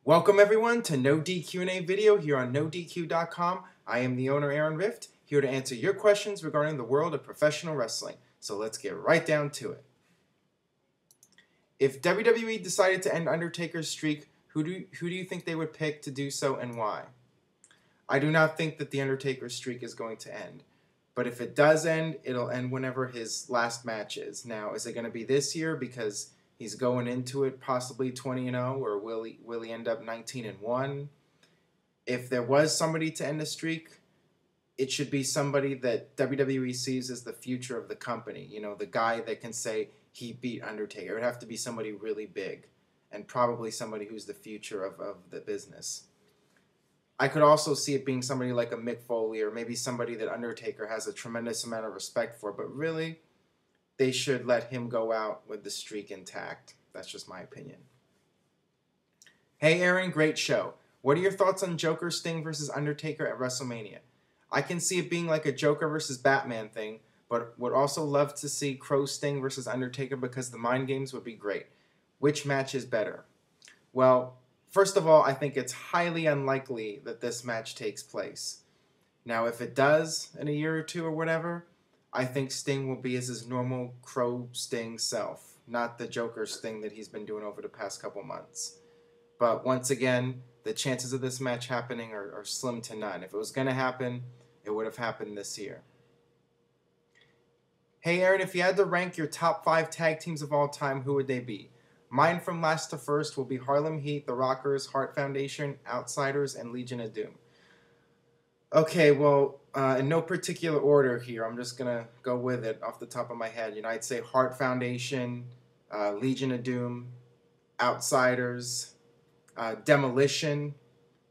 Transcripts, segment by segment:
Welcome everyone to NoDQ&A video here on NoDQ.com. I am the owner Aaron Rift, here to answer your questions regarding the world of professional wrestling. So let's get right down to it. If WWE decided to end Undertaker's streak, who do you think they would pick to do so and why? I do not think that the Undertaker's streak is going to end. But if it does end, it'll end whenever his last match is. Now, is it going to be this year because he's going into it possibly 20-0, or will he end up 19-1? If there was somebody to end the streak, it should be somebody that WWE sees as the future of the company. You know, the guy that can say he beat Undertaker. It would have to be somebody really big, and probably somebody who's the future of the business. I could also see it being somebody like a Mick Foley, or maybe somebody that Undertaker has a tremendous amount of respect for, but really, they should let him go out with the streak intact. That's just my opinion. Hey Aaron, great show. What are your thoughts on Joker Sting versus Undertaker at WrestleMania? I can see it being like a Joker versus Batman thing, but would also love to see Crow Sting versus Undertaker because the mind games would be great. Which match is better? Well, first of all, I think it's highly unlikely that this match takes place. Now, if it does in a year or two or whatever, I think Sting will be as his normal Crow Sting self, not the Joker Sting that he's been doing over the past couple months. But once again, the chances of this match happening are slim to none. If it was going to happen, it would have happened this year. Hey Aaron, if you had to rank your top 5 tag teams of all time, who would they be? Mine from last to first will be Harlem Heat, The Rockers, Hart Foundation, Outsiders, and Legion of Doom. Okay, well, in no particular order here, I'm just going to go with it off the top of my head. You know, I'd say Hart Foundation, Legion of Doom, Outsiders, Demolition,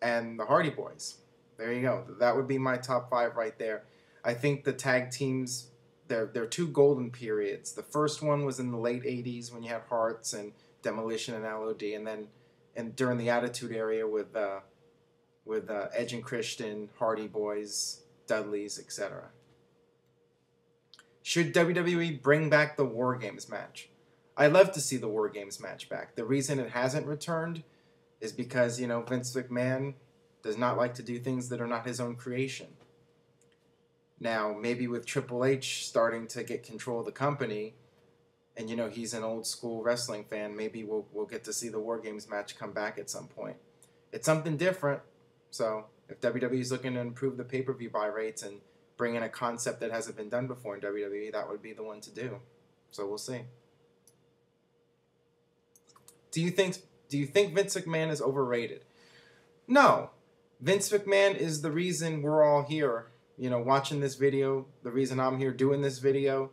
and the Hardy Boys. There you go. That would be my top 5 right there. I think the tag teams, they're 2 golden periods. The first one was in the late 80s when you had Hearts and Demolition and LOD, and then during the Attitude Era with Edge and Christian, Hardy Boys, Dudleys, etc. Should WWE bring back the War Games match? I'd love to see the War Games match back. The reason it hasn't returned is because, you know, Vince McMahon does not like to do things that are not his own creation. Now, maybe with Triple H starting to get control of the company, and, you know, he's an old school wrestling fan, maybe we'll get to see the War Games match come back at some point. It's something different. So if WWE is looking to improve the pay-per-view buy rates and bring in a concept that hasn't been done before in WWE, that would be the one to do. So we'll see. Do you think Vince McMahon is overrated? No. Vince McMahon is the reason we're all here, you know, watching this video, the reason I'm here doing this video.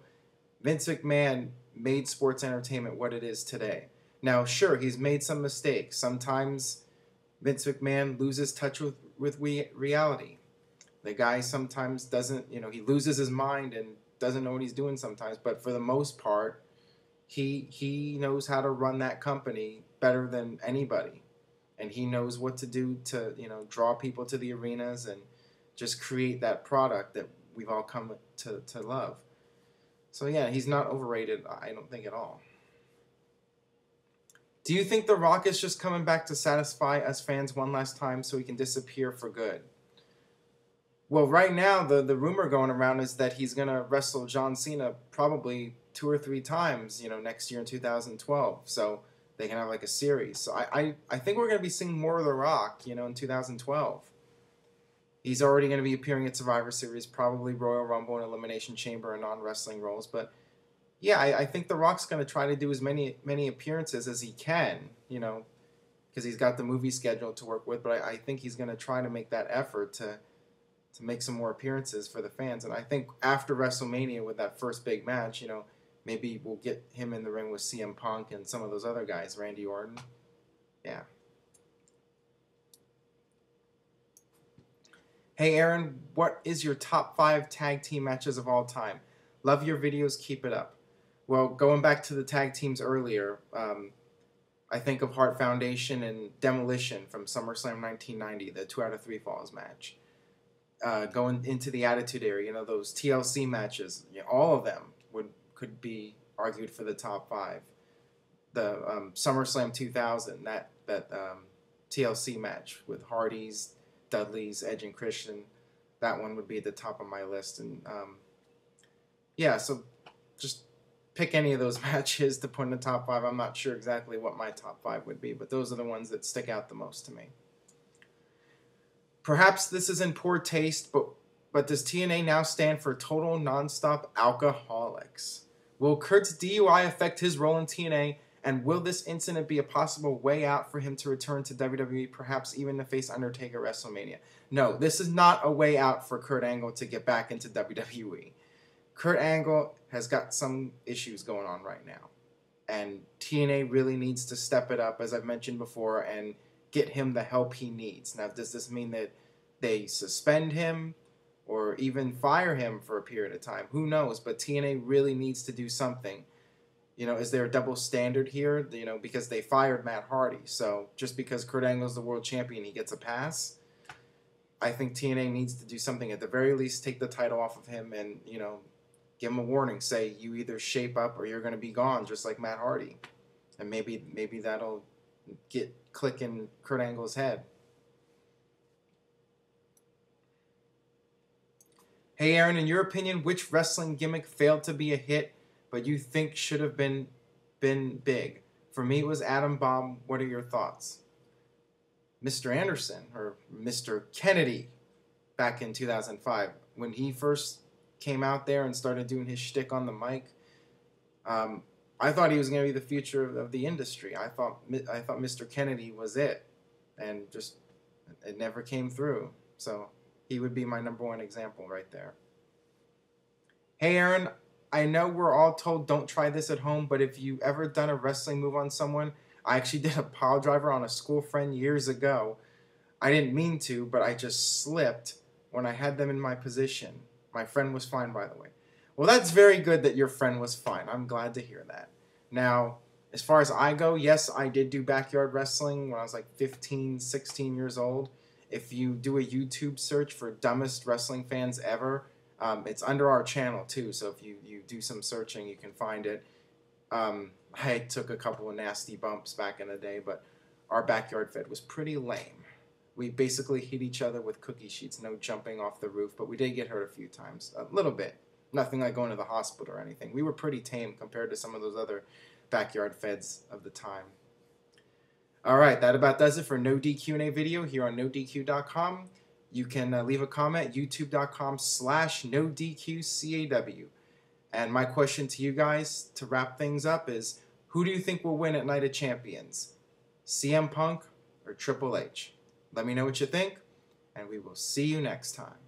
Vince McMahon made sports entertainment what it is today. Now, sure, he's made some mistakes. Sometimes Vince McMahon loses touch with reality. The guy sometimes doesn't, you know, he loses his mind and doesn't know what he's doing sometimes. But for the most part, he knows how to run that company better than anybody. And he knows what to do to, you know, draw people to the arenas and just create that product that we've all come to love. So yeah, he's not overrated, I don't think, at all. Do you think The Rock is just coming back to satisfy us fans one last time so he can disappear for good? Well, right now, the rumor going around is that he's going to wrestle John Cena probably 2 or 3 times, you know, next year in 2012. So they can have like a series. So I think we're going to be seeing more of The Rock, you know, in 2012. He's already going to be appearing at Survivor Series, probably Royal Rumble and Elimination Chamber and non-wrestling roles. But yeah, I think The Rock's going to try to do as many appearances as he can, you know, because he's got the movie schedule to work with. But I think he's going to try to make that effort to make some more appearances for the fans. And I think after WrestleMania with that first big match, you know, maybe we'll get him in the ring with CM Punk and some of those other guys, Randy Orton. Yeah. Hey Aaron, what is your top 5 tag team matches of all time? Love your videos, keep it up. Well, going back to the tag teams earlier, I think of Hart Foundation and Demolition from SummerSlam 1990, the 2 out of 3 falls match. Going into the Attitude Era, you know, those TLC matches, you know, all of them could be argued for the top 5. The SummerSlam 2000, that TLC match with Hardy's, Dudley's, Edge, and Christian. That one would be at the top of my list. And yeah, so just pick any of those matches to put in the top 5. I'm not sure exactly what my top 5 would be, but those are the ones that stick out the most to me. Perhaps this is in poor taste, but does TNA now stand for total nonstop alcoholics? Will Kurt's DUI affect his role in TNA, and will this incident be a possible way out for him to return to WWE, perhaps even to face Undertaker at WrestleMania? No, this is not a way out for Kurt Angle to get back into WWE. Kurt Angle has got some issues going on right now, and TNA really needs to step it up, as I've mentioned before, and get him the help he needs. Now, does this mean that they suspend him or even fire him for a period of time? Who knows? But TNA really needs to do something. You know, is there a double standard here? You know, because they fired Matt Hardy. So just because Kurt Angle's the world champion, he gets a pass? I think TNA needs to do something. At the very least, take the title off of him and, you know, give him a warning. Say, you either shape up or you're going to be gone, just like Matt Hardy. And maybe that'll click in Kurt Angle's head. Hey Aaron, in your opinion, which wrestling gimmick failed to be a hit, but you think should have been big? For me, it was Atom Bomb. What are your thoughts? Mr. Anderson, or Mr. Kennedy, back in 2005, when he first came out there and started doing his shtick on the mic, I thought he was going to be the future of the industry. I thought Mr. Kennedy was it, and just it never came through. So he would be my #1 example right there. Hey Aaron, I know we're all told don't try this at home, but if you ever done a wrestling move on someone, I actually did a pile driver on a school friend years ago. I didn't mean to, but I just slipped when I had them in my position. My friend was fine, by the way. Well, that's very good that your friend was fine. I'm glad to hear that. Now, as far as I go, yes, I did do backyard wrestling when I was like 15, 16 years old. If you do a YouTube search for dumbest wrestling fans ever, it's under our channel too. So if you do some searching, you can find it. I took a couple of nasty bumps back in the day, but our backyard fed was pretty lame. We basically hit each other with cookie sheets, no jumping off the roof, but we did get hurt a few times, a little bit. Nothing like going to the hospital or anything. We were pretty tame compared to some of those other backyard feds of the time. All right, that about does it for NoDQ&A video here on NoDQ.com. You can leave a comment, youtube.com/NoDQCAW. And my question to you guys to wrap things up is, who do you think will win at Night of Champions? CM Punk or Triple H? Let me know what you think, and we will see you next time.